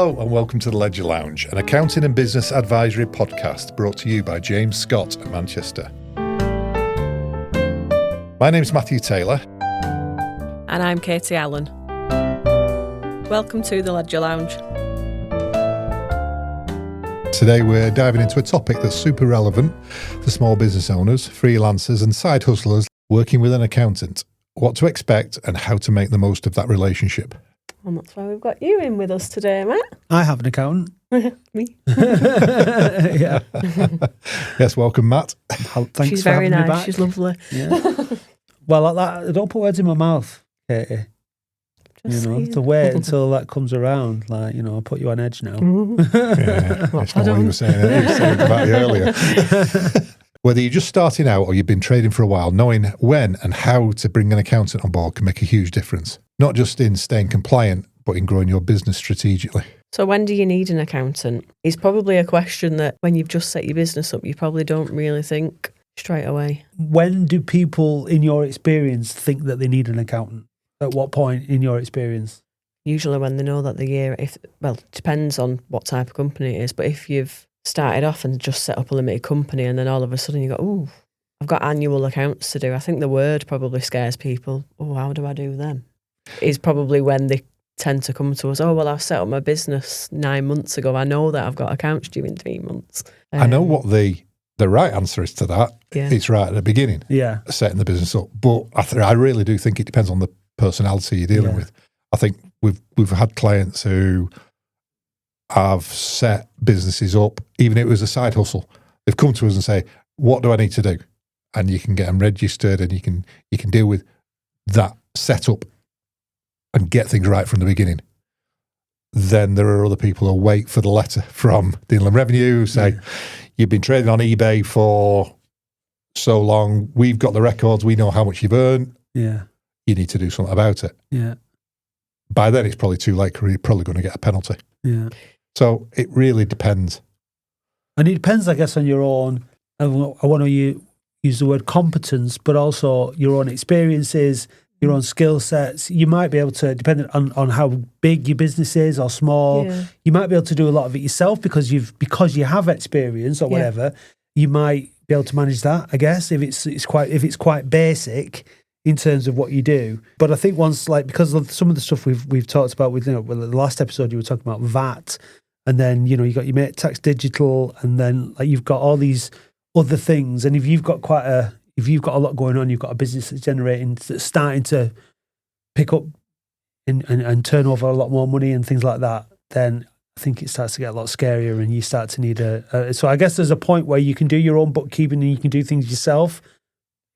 Hello and welcome to the Ledger Lounge, an accounting and business advisory podcast brought to you by James Scott at Manchester. My name's Matthew Taylor. And I'm Katie Allen. Welcome to the Ledger Lounge. Today we're diving into a topic that's super relevant for small business owners, freelancers and side hustlers working with an accountant. What to expect and how to make the most of that relationship. And that's why we've got you in with us today, Matt. I have an accountant. Me. Yeah. Yes, welcome, Matt. Thanks She's for very having me nice. back. She's lovely. Yeah. Well, like that, don't put words in my mouth, Katie. To wait until that comes around. I'll put you on edge now. Yeah, that's not what you were saying. You were saying about you earlier. Whether you're just starting out or you've been trading for a while, knowing when and how to bring an accountant on board can make a huge difference. Not just in staying compliant, but in growing your business strategically. So when do you need an accountant? It's probably a question that when you've just set your business up, you probably don't really think straight away. When do people, in your experience, think that they need an accountant? At what point in your experience? Usually when they know that it depends on what type of company it is, but if you've started off and just set up a limited company and then all of a sudden you go, oh, I've got annual accounts to do. I think the word probably scares people. Oh, how do I do them? Is probably when they tend to come to us. Oh, well, I've set up my business 9 months ago. I know that I've got accounts due in 3 months. I know what the right answer is to that. Yeah. It's right at the beginning. Yeah. Setting the business up. But I really do think it depends on the personality you're dealing with. I think we've had clients who have set businesses up, even if it was a side hustle. They've come to us and say, what do I need to do? And you can get them registered and you can deal with that setup and get things right from the beginning. Then there are other people who wait for the letter from the Inland Revenue, say, you've been trading on eBay for so long, we've got the records, we know how much you've earned. Yeah. You need to do something about it. Yeah. By then it's probably too late because you're probably going to get a penalty. Yeah. So it really depends. And it depends, I guess, on your own, I want to use the word competence, but also your own experiences, your own skill sets. You might be able to, depending on how big your business is or small, you might be able to do a lot of it yourself because you have experience or whatever. You might be able to manage that, I guess, if it's quite basic in terms of what you do. But I think because of some of the stuff we've talked about with, the last episode you were talking about VAT, and then, you got your Make Tax Digital, and then you've got all these other things. And if you've got a lot going on, you've got a business that's starting to pick up and turn over a lot more money and things like that, then I think it starts to get a lot scarier and you start to need so I guess there's a point where you can do your own bookkeeping and you can do things yourself.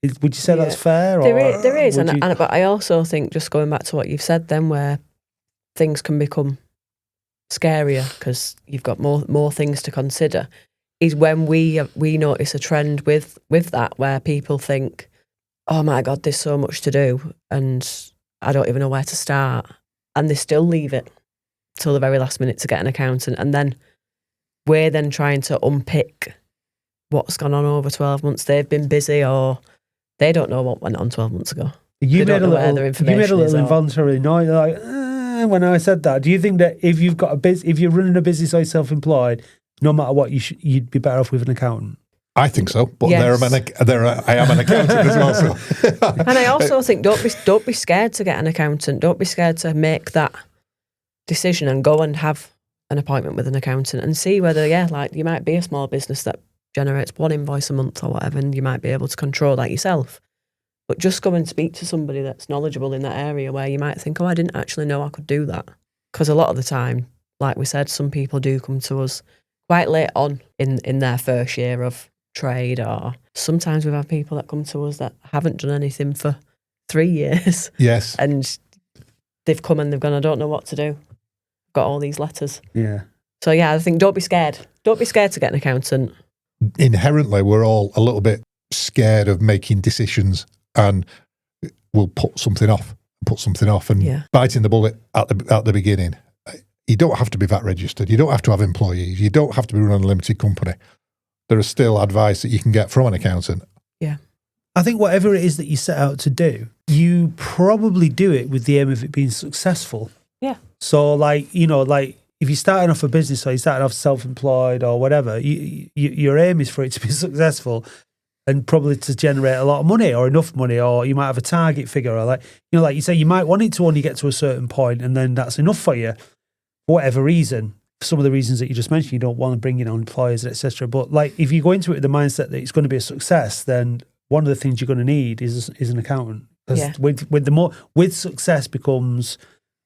Would you say that's fair? There is. But I also think, just going back to what you've said then, where things can become scarier because you've got more things to consider, is when we notice a trend with that, where people think, oh my God, there's so much to do and I don't even know where to start. And they still leave it till the very last minute to get an accountant. And then we're then trying to unpick what's gone on over 12 months. They've been busy or they don't know what went on 12 months ago. You made a little involuntary noise when I said that. Do you think that if you're running a business or self-employed, no matter what, you'd be better off with an accountant? I think so, but I am an accountant as well. So. And I also think don't be scared to get an accountant. Don't be scared to make that decision and go and have an appointment with an accountant and see whether you might be a small business that generates one invoice a month or whatever, and you might be able to control that yourself. But just go and speak to somebody that's knowledgeable in that area, where you might think, oh, I didn't actually know I could do that. Because a lot of the time, like we said, some people do come to us quite late on in their first year of trade, or sometimes we've had people that come to us that haven't done anything for 3 years. Yes. And they've come and they've gone, I don't know what to do. Got all these letters. Yeah. So I think don't be scared. Don't be scared to get an accountant. Inherently, we're all a little bit scared of making decisions, and we'll put something off and biting the bullet at the beginning. You don't have to be VAT registered. You don't have to have employees. You don't have to be running a limited company. There is still advice that you can get from an accountant. Yeah. I think whatever it is that you set out to do, you probably do it with the aim of it being successful. Yeah. So if you're starting off a business or you're starting off self-employed or whatever, your aim is for it to be successful and probably to generate a lot of money or enough money, or you might have a target figure, or like you say, you might want it to only get to a certain point and then that's enough for you for whatever reason. Some of the reasons that you just mentioned, you don't want to bring in employers, etc. But like, if you go into it with the mindset that it's going to be a success, then one of the things you're going to need is an accountant. Because with success becomes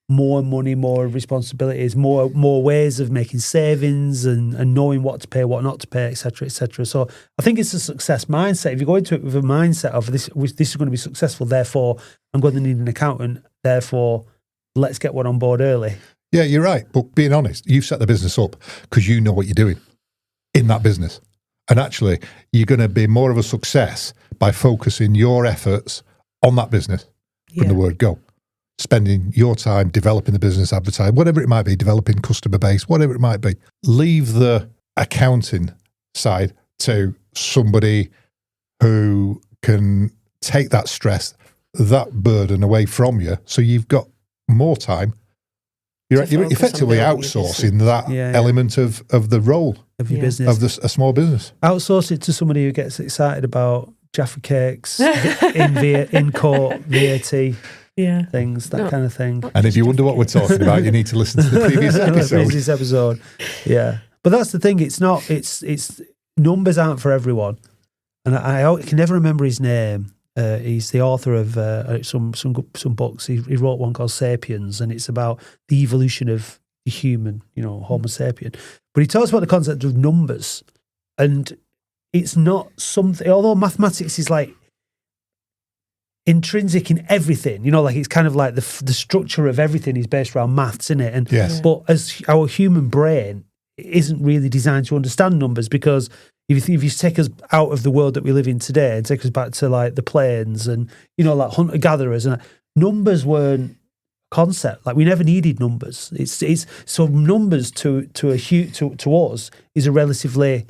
more money, more responsibilities, more ways of making savings and knowing what to pay, what not to pay, etc., etc. So I think it's a success mindset. If you go into it with a mindset of this is going to be successful, therefore I'm going to need an accountant, therefore let's get one on board early. Yeah, you're right. But being honest, you've set the business up because you know what you're doing in that business. And actually, you're going to be more of a success by focusing your efforts on that business from the word go. Spending your time developing the business, advertising, whatever it might be, developing customer base, whatever it might be. Leave the accounting side to somebody who can take that stress, that burden away from you, so you've got more time. You're effectively outsourcing that element of the role of your business, of a small business. Outsource it to somebody who gets excited about Jaffa cakes, in court, VAT, things, that kind of thing. And if you wonder what we're talking about, you need to listen to the previous episode. Yeah, but that's the thing. It's not. It's numbers aren't for everyone, and I can never remember his name. He's the author of some books. He wrote one called Sapiens, and it's about the evolution of the human, Homo sapien. But he talks about the concept of numbers, and it's not something. Although mathematics is like intrinsic in everything, like it's kind of like the structure of everything is based around maths, isn't it? And but as our human brain isn't really designed to understand numbers, because if you take us out of the world that we live in today and take us back to like the plains and like hunter gatherers, and numbers weren't a concept. Like, we never needed numbers. It's so numbers to us is a relatively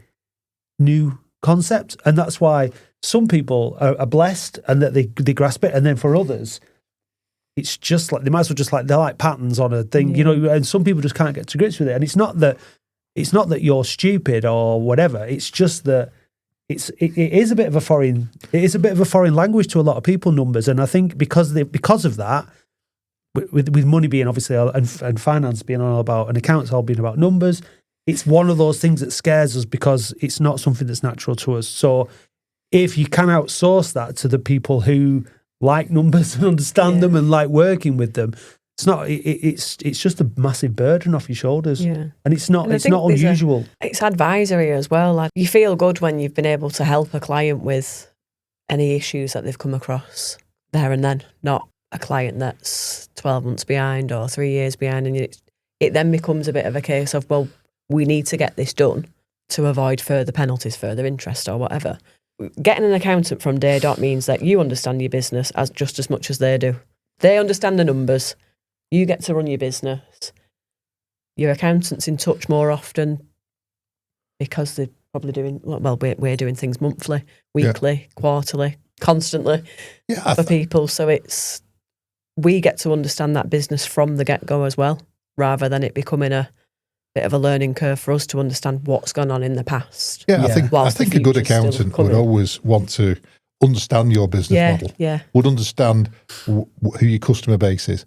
new concept, and that's why some people are blessed and that they grasp it, and then for others it's just like they might as well just like they're like patterns on a thing, and some people just can't get to grips with it. And it's not that you're stupid or whatever. It's just that it is a bit of a foreign language to a lot of people, numbers. And I think because of that, with money being obviously and finance being all about, and accounts all being about numbers, it's one of those things that scares us because it's not something that's natural to us. So if you can outsource that to the people who like numbers and understand them and like working with them, it's just a massive burden off your shoulders. Yeah. And it's not unusual. It's advisory as well. Like, you feel good when you've been able to help a client with any issues that they've come across there and then, not a client that's 12 months behind or 3 years behind. And it then becomes a bit of a case of, well, we need to get this done to avoid further penalties, further interest or whatever. Getting an accountant from day dot means that you understand your business just as much as they do. They understand the numbers. You get to run your business. Your accountant's in touch more often because they're probably doing, well, we're doing things monthly, weekly, quarterly, constantly for people. So we get to understand that business from the get-go as well, rather than it becoming a bit of a learning curve for us to understand what's gone on in the past. Yeah, I think a good accountant would always want to understand your business model, would understand who your customer base is,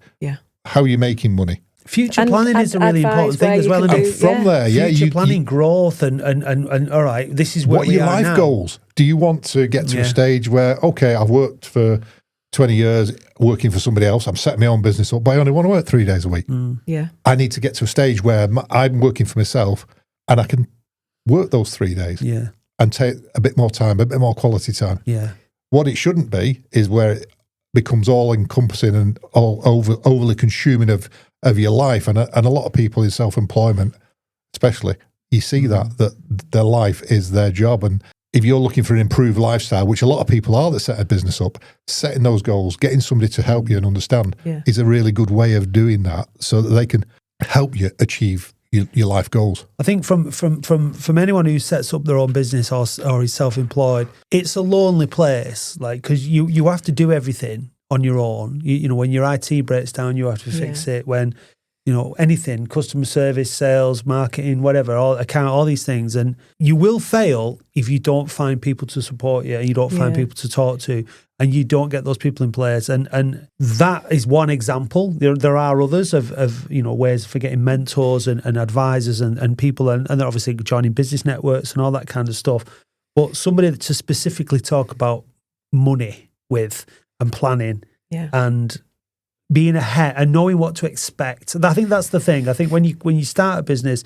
how you're making money. Future planning is a really important thing as well. And from there, future planning, growth, and all right, this is where what are your life goals? Do you want to get to a stage where, okay, I've worked for 20 years working for somebody else, I'm setting my own business up, but I only want to work 3 days a week. I need to get to a stage where I'm working for myself and I can work those 3 days and take a bit more time, a bit more quality time. What it shouldn't be is where it becomes all encompassing and all overly consuming of your life. And a lot of people in self-employment, especially, you see that their life is their job. And if you're looking for an improved lifestyle, which a lot of people are that set a business up, setting those goals, getting somebody to help you and understand is a really good way of doing that, so that they can help you achieve your life goals. I think from anyone who sets up their own business or is self-employed, it's a lonely place, like, because you have to do everything on your own. You know, when your IT breaks down, you have to fix it. When anything, customer service, sales, marketing, whatever, all these things. And you will fail if you don't find people to support you and you don't find people to talk to and you don't get those people in place. And that is one example. There are others of ways for getting mentors and advisors and people and they're obviously joining business networks and all that kind of stuff. But somebody to specifically talk about money with and planning and being ahead and knowing what to expect. I think that's the thing. I think when you start a business,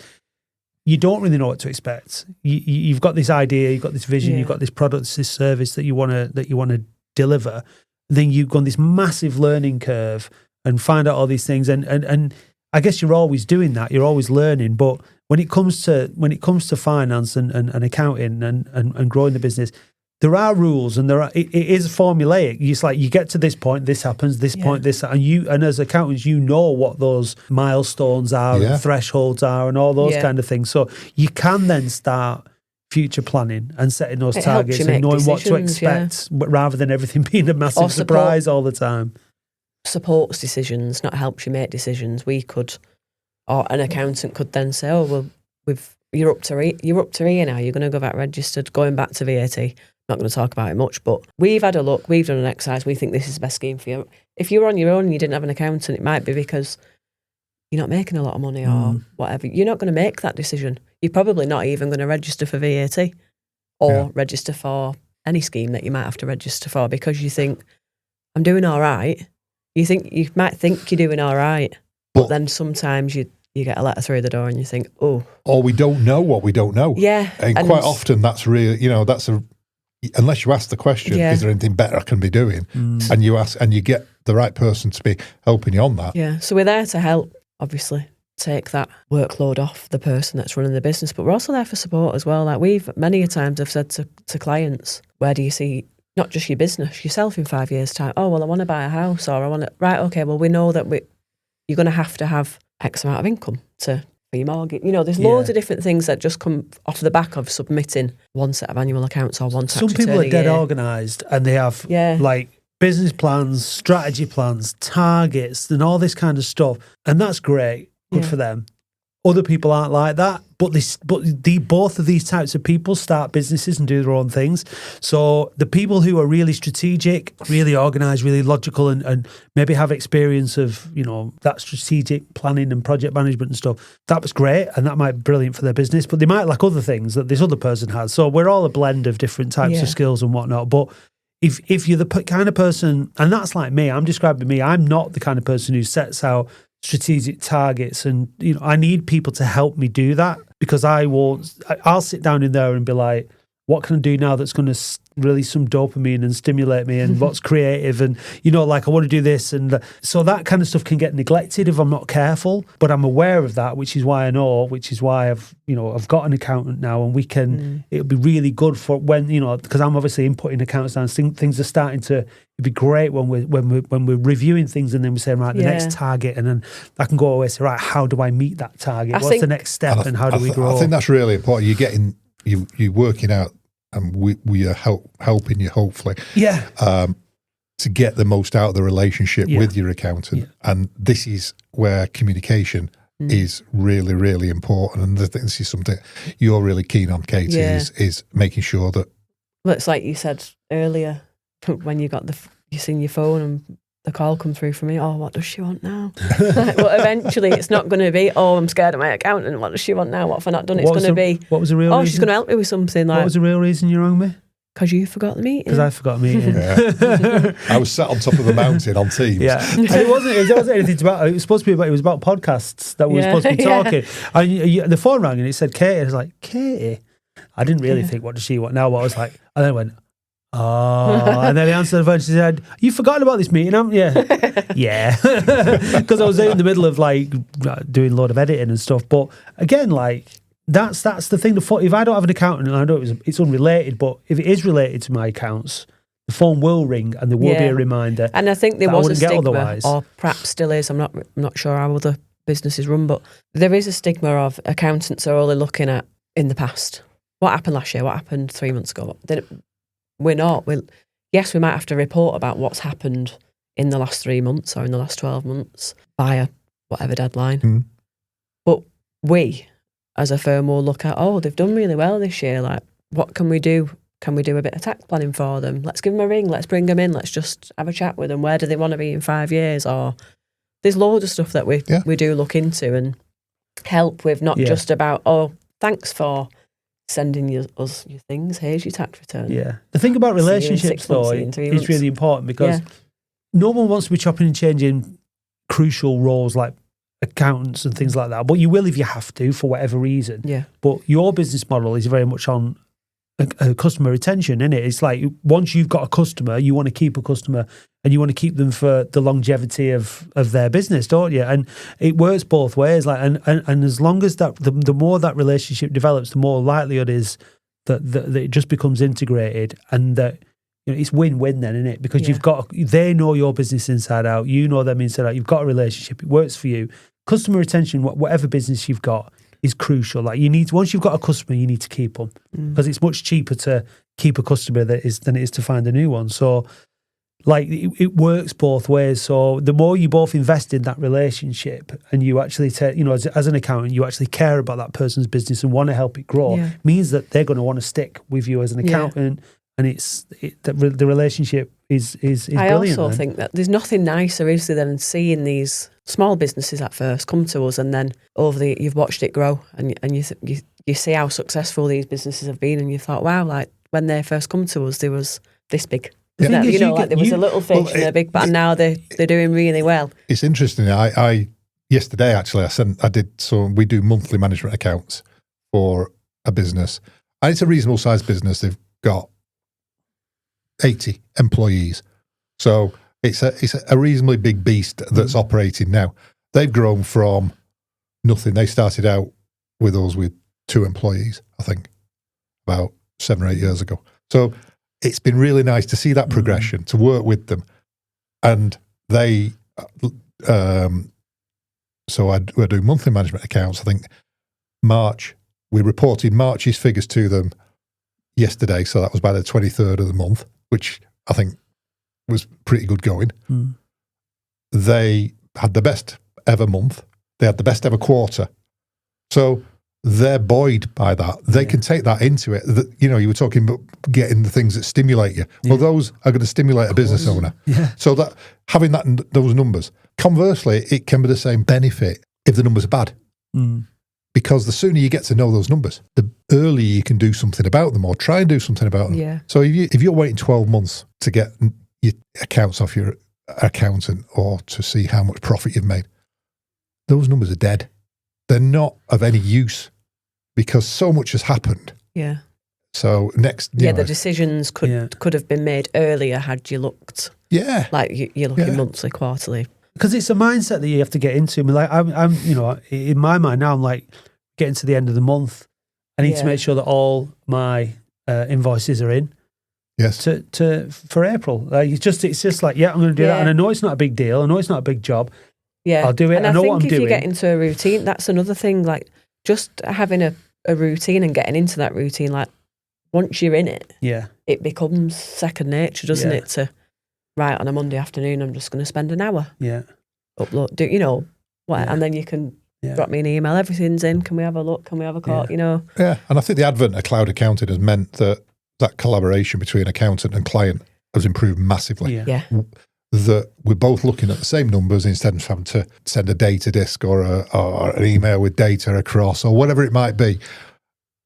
you don't really know what to expect. You've got this idea, you've got this vision, you've got this product, this service that you want to deliver. Then you go on this massive learning curve and find out all these things. And I guess you're always doing that. You're always learning. But when it comes to finance and accounting and growing the business, there are rules and it is formulaic. It's like you get to this point, this happens, this point, this, and as accountants, you know what those milestones are and thresholds are and all those kind of things. So you can then start future planning and setting those targets and knowing what to expect, but rather than everything being a massive surprise all the time. Supports decisions, not helps you make decisions. Or an accountant could then say, "Oh well, you're up to here now. You're going to go back registered, going back to VAT." Not going to talk about it much, but we've had a look. We've done an exercise. We think this is the best scheme for you. If you were on your own and you didn't have an accountant, it might be because you're not making a lot of money or whatever. You're not going to make that decision. You're probably not even going to register for VAT or register for any scheme that you might have to register for because you think, I'm doing all right. You might think you're doing all right, but then sometimes you get a letter through the door and you think, oh. Or we don't know what we don't know. Yeah. And quite often that's really, unless you ask the question, is there anything better I can be doing? And you ask, and you get the right person to be helping you on that. Yeah. So we're there to help, obviously, take that workload off the person that's running the business, but we're also there for support as well. Like we've many a times have said to clients, where do you see not just your business, yourself in 5 years' time? Oh, well, I want to buy a house, or I want to, right, okay, well, we know that you're going to have X amount of income for your mortgage. There's loads of different things that just come off the back of submitting one set of annual accounts or one tax return. Some people are dead organised and they have like business plans, strategy plans, targets and all this kind of stuff. And that's great. Good for them. Other people aren't like that, but both of these types of people start businesses and do their own things. So the people who are really strategic, really organised, really logical, and maybe have experience of that strategic planning and project management and stuff, that was great, and that might be brilliant for their business. But they might lack other things that this other person has. So we're all a blend of different types of skills and whatnot. But if you're the kind of person, and that's like me, I'm describing me. I'm not the kind of person who sets out strategic targets, and I need people to help me do that, because I'll sit down in there and be like, what can I do now that's going to release some dopamine and stimulate me, and what's creative, and like I want to do this, and so that kind of stuff can get neglected if I'm not careful. But I'm aware of that, which is why I've got an accountant now, and we can. It'll be really good for when because I'm obviously inputting accounts down. Things are starting to. It'd be great when we're reviewing things, and then we're saying, right, the next target, and then I can go away and say, right, how do I meet that target? What's the next step, and how do we grow? I think that's really important. You're working out, and we are helping you, hopefully, to get the most out of the relationship with your accountant. And this is where communication is really, really important. And I think this is something you're really keen on, Katie, is making sure that. Well, it's like you said earlier, when you got you seen your phone and the call come through from me, oh, what does she want now? Well, eventually it's not going to be, oh, I'm scared of my accountant, what does she want now? What have I not done? It's going to be, what was the real reason? She's going to help me with something. Like, what was the real reason you rang me? Because you forgot the meeting. Because I forgot a meeting. I was sat on top of the mountain on Teams. Yeah, and it wasn't anything about. It was supposed to be about. It was about podcasts that we were supposed to be talking. And the phone rang and it said Katie. I was like, Katie. I didn't really think, what does she want now? But I was like, and then I went, oh, and then he answered the phone. She said, "You've forgotten about this meeting, haven't you?" Yeah, because I was in the middle of like doing a lot of editing and stuff. But again, like that's the thing. If I don't have an accountant, and I know it's unrelated, but if it is related to my accounts, the phone will ring and there will be a reminder. And I think there was a stigma, or perhaps still is. I'm not sure how other businesses run, but there is a stigma of accountants are only looking at in the past. What happened last year? What happened 3 months ago? We're not. Yes, we might have to report about what's happened in the last 3 months or in the last 12 months by whatever deadline. But we, as a firm, will look at, they've done really well this year. Like, what can we do? Can we do a bit of tax planning for them? Let's give them a ring. Let's bring them in. Let's just have a chat with them. Where do they want to be in 5 years? Or there's loads of stuff that we do look into and help with, not just about, thanks for sending us your things. Here's your tax return. Yeah. The thing about relationships, though, is really important because no one wants to be chopping and changing crucial roles like accountants and things like that. But you will if you have to for whatever reason. Yeah. But your business model is very much on a customer retention, isn't it? It's like once you've got a customer, you want to keep a customer and you want to keep them for the longevity of their business, don't you? And it works both ways. Like, and as long as that, the more that relationship develops, the more likelihood is that it just becomes integrated, and that it's win-win then, isn't it? Because they know your business inside out, you know them inside out. You've got a relationship. It works for you. Customer retention, whatever business you've got, is crucial. Like, once you've got a customer, you need to keep them because it's much cheaper to keep a customer than it is to find a new one. So, like, it works both ways. So the more you both invest in that relationship and you actually take, as an accountant, you actually care about that person's business and want to help it grow, means that they're going to want to stick with you as an accountant. And the relationship is brilliant. I also think that there's nothing nicer, is there, than seeing these small businesses at first come to us, and then you've watched it grow, and you see how successful these businesses have been, and you thought, wow, like when they first come to us, there was this big. There was a little fish and a big, but now they're doing really well. It's interesting. I yesterday actually we do monthly management accounts for a business, and it's a reasonable sized business. They've got 80 employees. So it's a reasonably big beast that's operating now. They've grown from nothing. They started out with us with 2 employees, I think, about 7 or 8 years ago. So it's been really nice to see that progression, to work with them. And they, so I do monthly management accounts. I think we reported March's figures to them yesterday. So that was by the 23rd of the month, which I think was pretty good going. They had the best ever month. They had the best ever quarter. So they're buoyed by that. They can take that into it. You were talking about getting the things that stimulate you. Well, those are going to stimulate a business owner. Yeah. So that having those numbers. Conversely, it can be the same benefit if the numbers are bad. Because the sooner you get to know those numbers, the earlier you can do something about them or try and do something about them. Yeah. So if you're waiting 12 months to get your accounts off your accountant or to see how much profit you've made, those numbers are dead. They're not of any use because so much has happened. Yeah. So the decisions could have been made earlier had you looked. Yeah. Like you're looking monthly, quarterly. Because it's a mindset that you have to get into. I mean, like I'm in my mind now, I'm like getting to the end of the month. I need to make sure that all my invoices are in. Yes. For April, like it's just like I'm going to do that, and I know it's not a big deal. I know it's not a big job. Yeah, I'll do it. And I know what I'm doing. If you get into a routine, that's another thing. Like just having a routine and getting into that routine. Like once you're in it, it becomes second nature, doesn't it? Right, on a Monday afternoon, I'm just going to spend an hour. Yeah. Upload, and then you can drop me an email. Everything's in. Can we have a look? Can we have a call? Yeah. Yeah, and I think the advent of cloud accounting has meant that collaboration between accountant and client has improved massively. Yeah. That we're both looking at the same numbers instead of having to send a data disk or an email with data across or whatever it might be,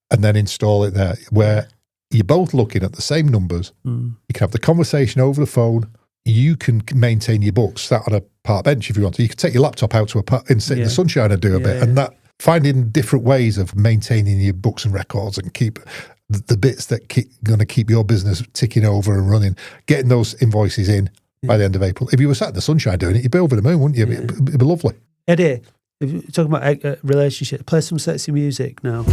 and then install it there. Where you're both looking at the same numbers. You can have the conversation over the phone. You can maintain your books sat on a park bench if you want to. You can take your laptop out to a park and sit in the sunshine and do a bit. And that finding different ways of maintaining your books and records and keep the bits that going to keep your business ticking over and running, getting those invoices in by the end of April. If you were sat in the sunshine doing it, you'd be over the moon, wouldn't you? It'd be lovely. Eddie, if you're talking about relationship, play some sexy music now,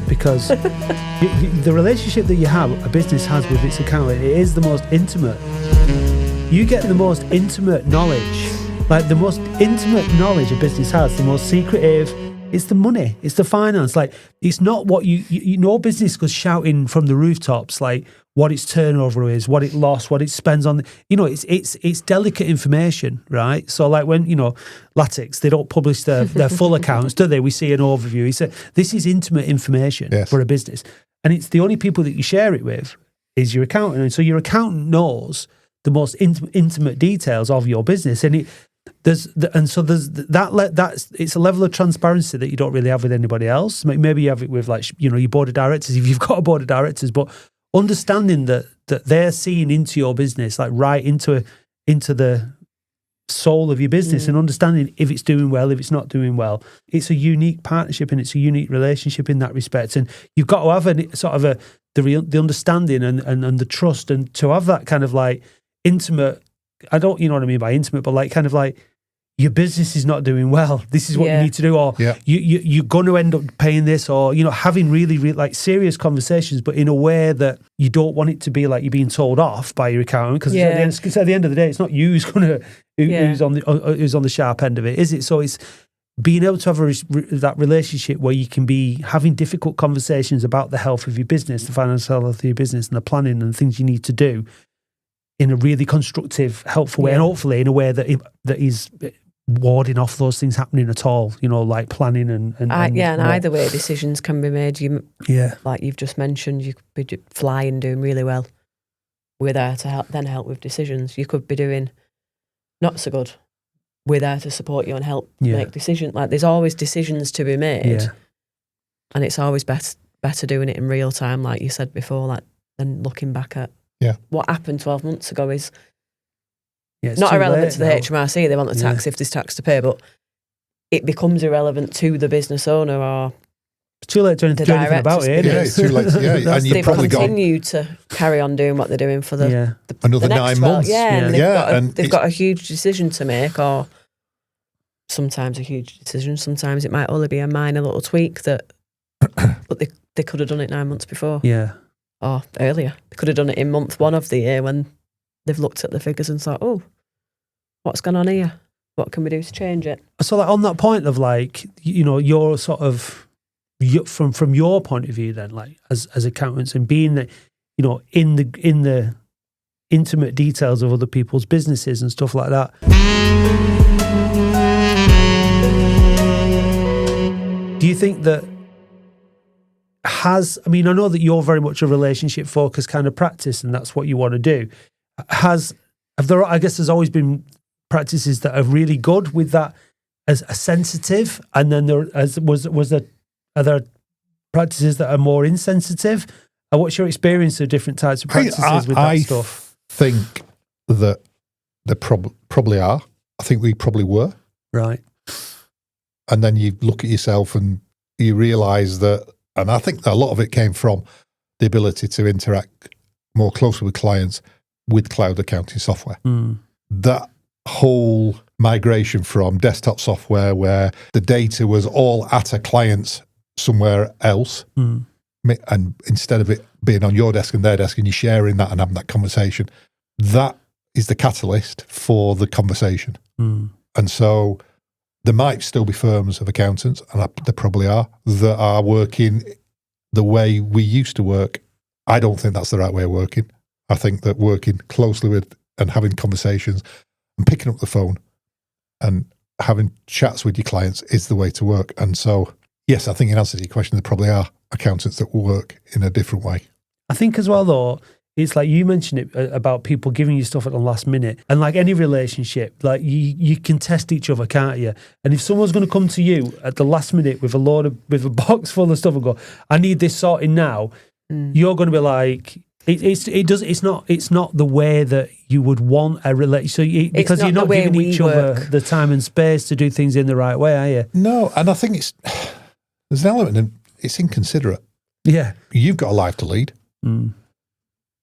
because the relationship that you have, a business has with its accountant, it is the most intimate. You get the most intimate knowledge, like the most intimate knowledge a business has, the most secretive, It's the money. It's the finance. Like, it's not what you no business goes shouting from the rooftops like what its turnover is, what it lost, what it spends on. It's delicate information, right? So like when Latix, they don't publish their full accounts, do they? We see an overview. He said this is intimate information for a business, and it's the only people that you share it with is your accountant, and so your accountant knows the most intimate details of your business, and it's a level of transparency that you don't really have with anybody else. Maybe you have it with your board of directors if you've got a board of directors, but understanding that they're seeing into your business, like right into the soul of your business, and understanding if it's doing well, if it's not doing well. It's a unique partnership and it's a unique relationship in that respect, and you've got to have the understanding and the trust, and to have that kind of like intimate. I don't, you know what I mean by intimate, but like kind of like your business is not doing well. This is what you need to do, or you're going to end up paying this, or having really, really like serious conversations, but in a way that you don't want it to be like you're being told off by your accountant, because at the end of the day, it's not you who's on the sharp end of it, is it? So it's being able to have that relationship where you can be having difficult conversations about the health of your business, the financial health of your business, and the planning and things you need to do in a really constructive, helpful way, and hopefully in a way that is warding off those things happening at all, like planning and either way decisions can be made. Like you've just mentioned, you could be flying, doing really well. We're there to help with decisions. You could be doing not so good. We're there to support you and help make decisions. Like there's always decisions to be made, and it's always better doing it in real time, like you said before, like than looking back at what happened 12 months ago is not irrelevant to the HMRC. They want the tax if there's tax to pay, but it becomes irrelevant to the business owner or it's too late to do anything about it. It's too late. And you've probably continue to carry on doing what they're doing for the another the next 9 months. And they've got a huge decision to make, or sometimes a huge decision. Sometimes it might only be a minor little tweak but they could have done it 9 months before. Or earlier. They could have done it in month 1 of the year when they've looked at the figures and thought, oh, what's gone on here? What can we do to change it? So like on that point of like, your sort of, from your point of view then, like as accountants and being that, in the intimate details of other people's businesses and stuff like that. Do you think that I know that you're very much a relationship focused kind of practice and that's what you want to do. I guess there's always been practices that are really good with that as a sensitive, and then are there practices that are more insensitive? And what's your experience of different types of practices with that stuff? I think that there probably are. I think we probably were. Right. And then you look at yourself and you realise that, and I think that a lot of it came from the ability to interact more closely with clients with cloud accounting software. That whole migration from desktop software where the data was all at a client's somewhere else, and instead of it being on your desk and their desk and you sharing that and having that conversation, that is the catalyst for the conversation. And so there might still be firms of accountants, and there probably are, that are working the way we used to work. I don't think that's the right way of working. I think that working closely with and having conversations and picking up the phone and having chats with your clients is the way to work. And so, yes, I think in answer to your question, there probably are accountants that will work in a different way. I think as well, though, it's like you mentioned it about people giving you stuff at the last minute. And like any relationship, like you can test each other, can't you? And if someone's going to come to you at the last minute with a box full of stuff and go, I need this sorting now, you're going to be like, it's not the way that you would want a relationship, because you're not giving each other the time and space to do things in the right way, are you? No, and I think there's an element in it's inconsiderate. Yeah. You've got a life to lead.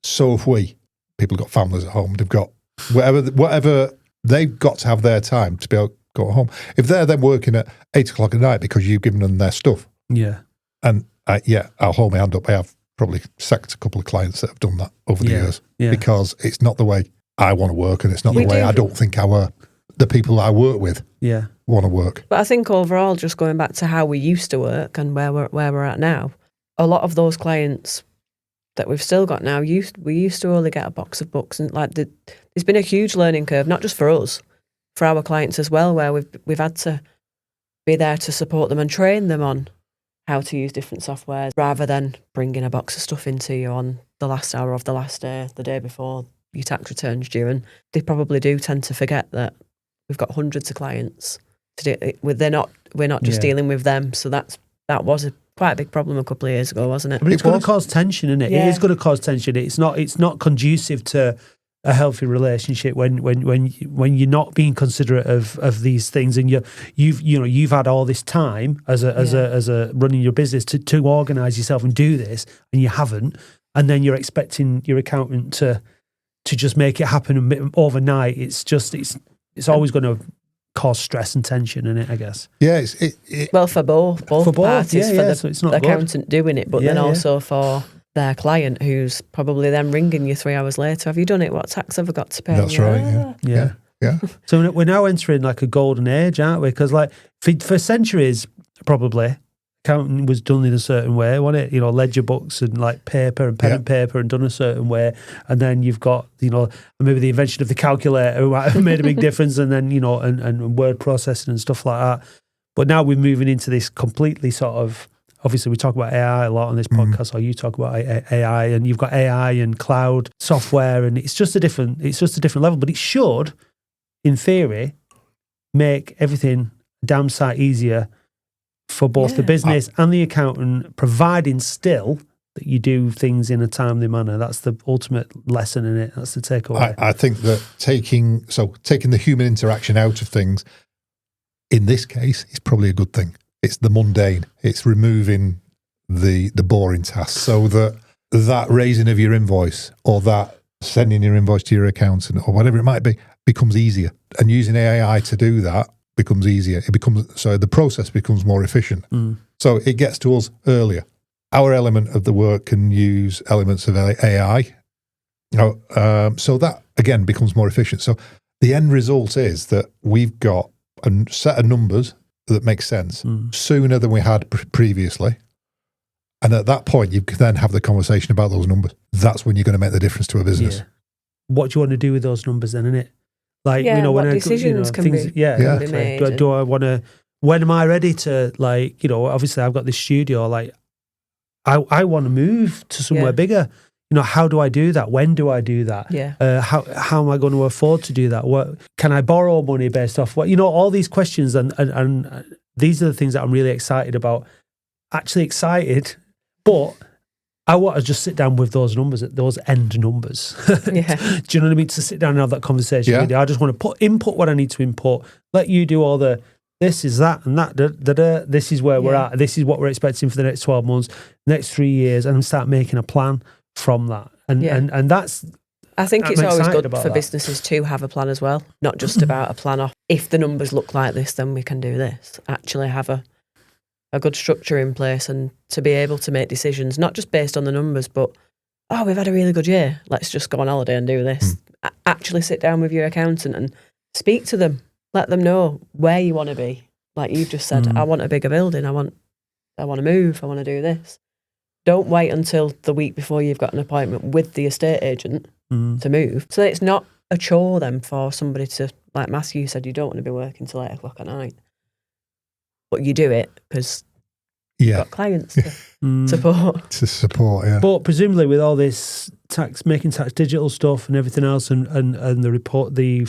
So have we. People have got families at home. They've got whatever they've got to have their time to be able to go home. If they're then working at 8 o'clock at night because you've given them their stuff. Yeah. And I'll hold my hand up. I have probably sacked a couple of clients that have done that over the years because it's not the way I want to work, and it's not the way I don't think our the people I work with Yeah. want to work. But I think overall, just going back to how we used to work and where we're at now, a lot of those clients that we've still got now, we used to only get a box of books, and like there's been a huge learning curve, not just for us, for our clients as well, where we've had to be there to support them and train them on how to use different softwares, rather than bringing a box of stuff into you on the last hour of the last day, the day before your tax return's due. And they probably do tend to forget that we've got hundreds of clients to do with. We're not just dealing with them. So that was quite a big problem a couple of years ago, wasn't it? But it's going to cause tension, isn't it? Yeah. It is going to cause tension. It's not conducive to a healthy relationship when you're not being considerate of these things, and you've had all this time as a running your business to organise yourself and do this, and you haven't, and then you're expecting your accountant to just make it happen overnight. It's always going to cause stress and tension in it, I guess. Yeah, well, for both parties, so it's not the good. accountant doing it, but then also for their client, who's probably then ringing you 3 hours later. Have you done it? What tax have I got to pay? That's right. Yeah. So we're now entering like a golden age, aren't we? Because like for centuries, probably accounting was done in a certain way, wasn't it? Ledger books and like paper and pen and paper and done a certain way. And then you've got, maybe the invention of the calculator might have made a big difference, and then, and word processing and stuff like that. But now we're moving into this completely sort of, obviously we talk about AI a lot on this podcast, or you talk about AI, and you've got AI and cloud software, and it's just a different level. But it should, in theory, make everything a damn sight easier for both the business and the accountant, providing still that you do things in a timely manner. That's the ultimate lesson in it. That's the takeaway. I think that taking the human interaction out of things, in this case, is probably a good thing. It's the mundane. It's removing the boring tasks, so that raising of your invoice, or that sending your invoice to your accountant, or whatever it might be, becomes easier. And using AI to do that becomes easier. The process becomes more efficient. So it gets to us earlier. Our element of the work can use elements of AI. So that again becomes more efficient. So the end result is that we've got a set of numbers that makes sense sooner than we had previously. And at that point, you can then have the conversation about those numbers. That's when you're going to make the difference to a business. Yeah. What do you want to do with those numbers then, innit? Like, what decisions can be made. Do I want to, when am I ready to, like, obviously I've got this studio, like, I want to move to somewhere bigger. How do I do that? When do I do that? Yeah. How am I going to afford to do that? What can I borrow money based off what? All these questions, and these are the things that I'm really excited about. Actually excited, but I want to just sit down with those numbers, those end numbers. Yeah. Do you know what I mean? To sit down and have that conversation with you. I just want to input what I need to input. Let you do all the this is that and that. This is where we're at. This is what we're expecting for the next 12 months, next 3 years, and start making a plan from that. And that's. I think it's always good for that. Businesses to have a plan as well, not just about a plan off. If the numbers look like this, then we can do this. Actually have a good structure in place, and to be able to make decisions, not just based on the numbers, but, we've had a really good year, let's just go on holiday and do this. Actually sit down with your accountant and speak to them. Let them know where you want to be. Like you've just said, I want a bigger building. I want to move. I want to do this. Don't wait until the week before you've got an appointment with the estate agent to move. So it's not a chore then for somebody to, like Matthew said, you don't want to be working till 8 o'clock at night. But you do it because you've got clients to support. To support, yeah. But presumably with all this making tax digital stuff and everything else, and the report, the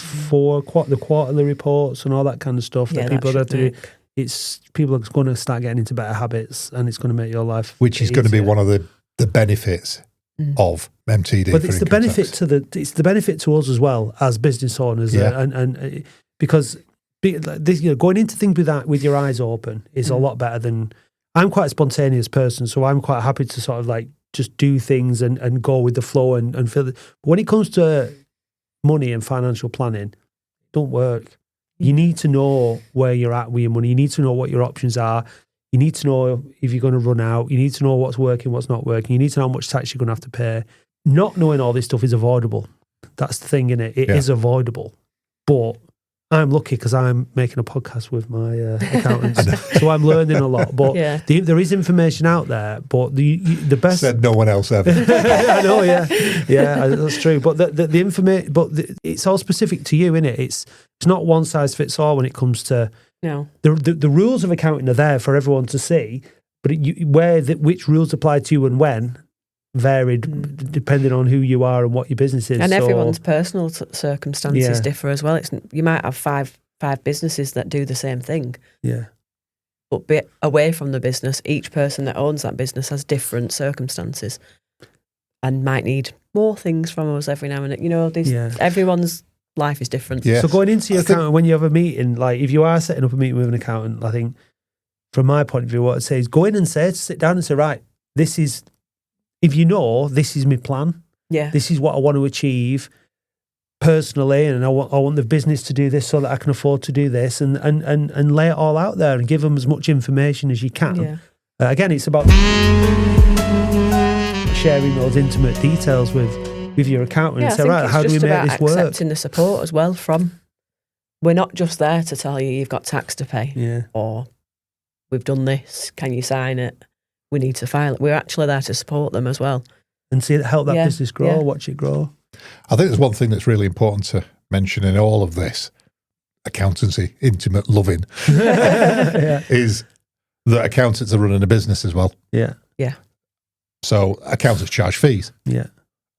quarterly reports and all that kind of stuff that people have to do, people are going to start getting into better habits, and it's going to make your life which is going to be one of the benefits of MTD. But it's the benefit to benefit to us as well as business owners, and because going into things with your eyes open is a lot better than. I'm quite a spontaneous person, so I'm quite happy to sort of like just do things and go with the flow and feel it. But when it comes to money and financial planning, it don't work. You need to know where you're at with your money. You need to know what your options are. You need to know if you're going to run out. You need to know what's working, what's not working. You need to know how much tax you're going to have to pay. Not knowing all this stuff is avoidable. That's the thing, innit? It is avoidable. But I'm lucky because I'm making a podcast with my accountants, so I'm learning a lot. But there is information out there. But the best said no one else ever. I know, yeah, that's true. But the information, it's all specific to you, isn't it? It's not one size fits all when it comes to the rules of accounting are there for everyone to see, but which rules apply to you and when varied depending on who you are and what your business is. And everyone's personal circumstances differ as well. You might have five businesses that do the same thing. Yeah. But away from the business, each person that owns that business has different circumstances and might need more things from us every now and then. Everyone's life is different. Yeah. So going into your accountant, when you have a meeting, like if you are setting up a meeting with an accountant, I think from my point of view, what I'd say is go in and sit down and say, right, this is my plan. Yeah. This is what I want to achieve personally, and I want the business to do this so that I can afford to do this, and lay it all out there and give them as much information as you can. Yeah. Again, it's about sharing those intimate details with your accountant and say, right, how do we make this work? Accepting the support as well we're not just there to tell you you've got tax to pay or we've done this, can you sign it? We need to file it. We're actually there to support them as well. And help that business grow, watch it grow. I think there's one thing that's really important to mention in all of this, accountancy, intimate loving, is that accountants are running a business as well. Yeah. Yeah. So accountants charge fees. Yeah.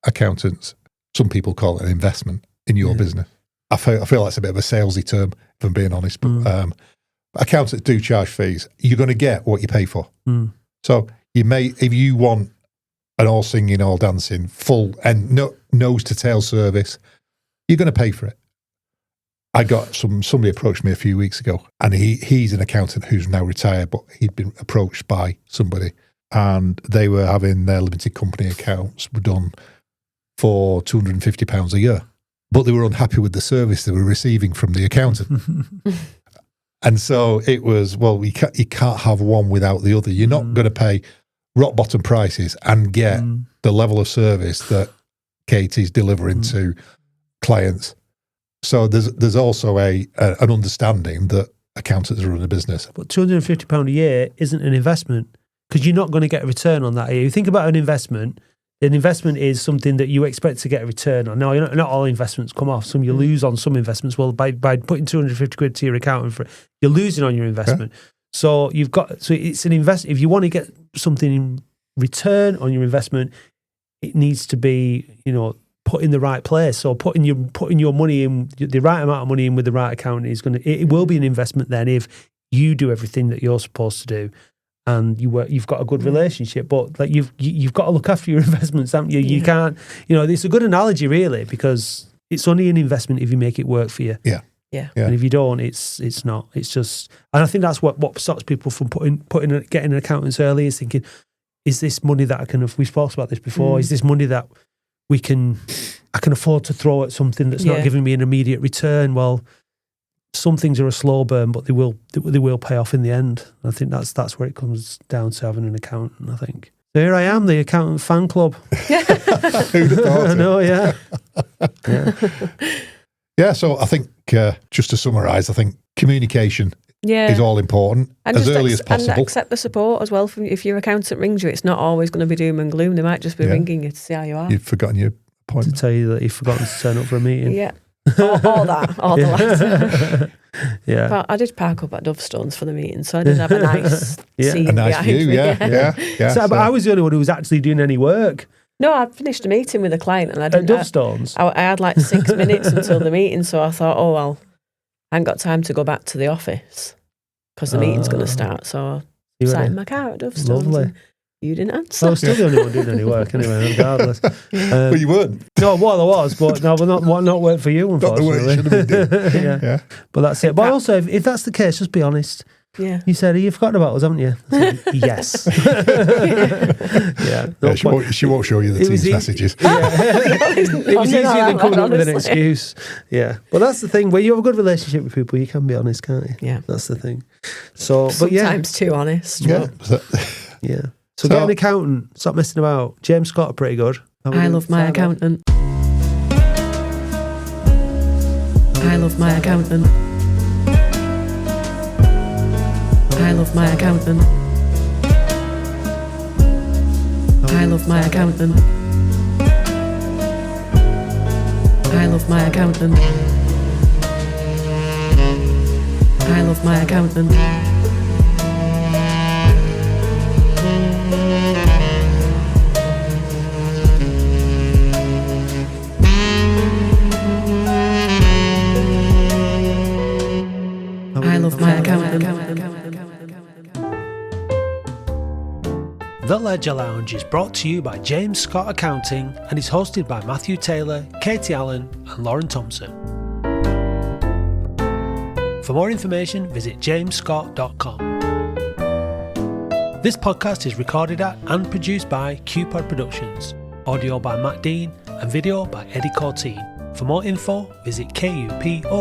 Accountants, some people call it an investment in your business. I feel that's a bit of a salesy term, if I'm being honest, but accountants do charge fees. You're going to get what you pay for. So you may, if you want an all singing, all dancing, full and nose to tail service, you're going to pay for it. I got somebody approached me a few weeks ago, and he's an accountant who's now retired, but he'd been approached by somebody, and they were having their limited company accounts were done for £250 a year, but they were unhappy with the service they were receiving from the accountant. And so it was, well, you can't have one without the other. You're not going to pay rock bottom prices and get the level of service that Katie's delivering to clients. So there's also an understanding that accountants run a business. But £250 a year isn't an investment because you're not going to get a return on that. You think about an investment is something that you expect to get a return on. Now, not all investments come off. Some you lose on some investments. Well, by putting 250 quid to your account, you're losing on your investment. Yeah. So it's an investment. If you want to get something in return on your investment, it needs to be, put in the right place. So putting your money in, the right amount of money in with the right account it will be an investment then if you do everything that you're supposed to do. And you've got a good relationship, but like you've got to look after your investments, haven't you? You can't, it's a good analogy really, because it's only an investment if you make it work for you. Yeah. And if you don't, it's not. It's just, and I think that's what stops people from getting an accountants early is thinking, is this money that I can? We've spoken about this before. Is this money that I can afford to throw at something that's not giving me an immediate return? Well, some things are a slow burn, but they will pay off in the end. I think that's where it comes down to having an accountant, I think. So here I am, the accountant fan club. Who'd have thought I know, yeah. Yeah, so I think, just to summarise, I think communication is all important and as early as possible. And accept the support as well. If your accountant rings you, it's not always going to be doom and gloom. They might just be ringing you to see how you are. You've forgotten your appointment. To tell you that you've forgotten to turn up for a meeting. Yeah. all the latter. Yeah. But I did park up at Dovestones for the meeting, so I did have a nice scene. A nice view, yeah. So, but I was the only one who was actually doing any work. No, I finished a meeting with a client and I didn't. At Dovestones? I had like 6 minutes until the meeting, so I thought, oh, well, I haven't got time to go back to the office because the meeting's going to start. So I sat in my car at Dovestones. Lovely. You didn't answer. I was still the only one doing any work anyway, regardless. Well, you weren't. No, well, I was, but no, but not work for you, unfortunately. Not the way it should have been doing. Yeah. But that's it. But also, if that's the case, just be honest. Yeah. You said, you've forgotten about us, haven't you? I said, yes. She won't show you the team's messages. It was easier than coming up with an excuse. Yeah. But that's the thing. When you have a good relationship with people, you can be honest, can't you? Yeah. That's the thing. So, sometimes too honest. Yeah. Yeah. So get an accountant. Stop messing about. James Scott are pretty good. I love my accountant. I love my accountant. I love my accountant. I love my accountant. I love my accountant. I love my accountant. I love my accountant. The Ledger Lounge is brought to you by James Scott Accounting and is hosted by Matthew Taylor, Katie Allen and Lauren Thompson. For more information, visit jamesscott.com. This podcast is recorded at and produced by KUPOD Productions, audio by Matt Dean and video by Eddie Corteen. For more info, visit kupod.co.uk.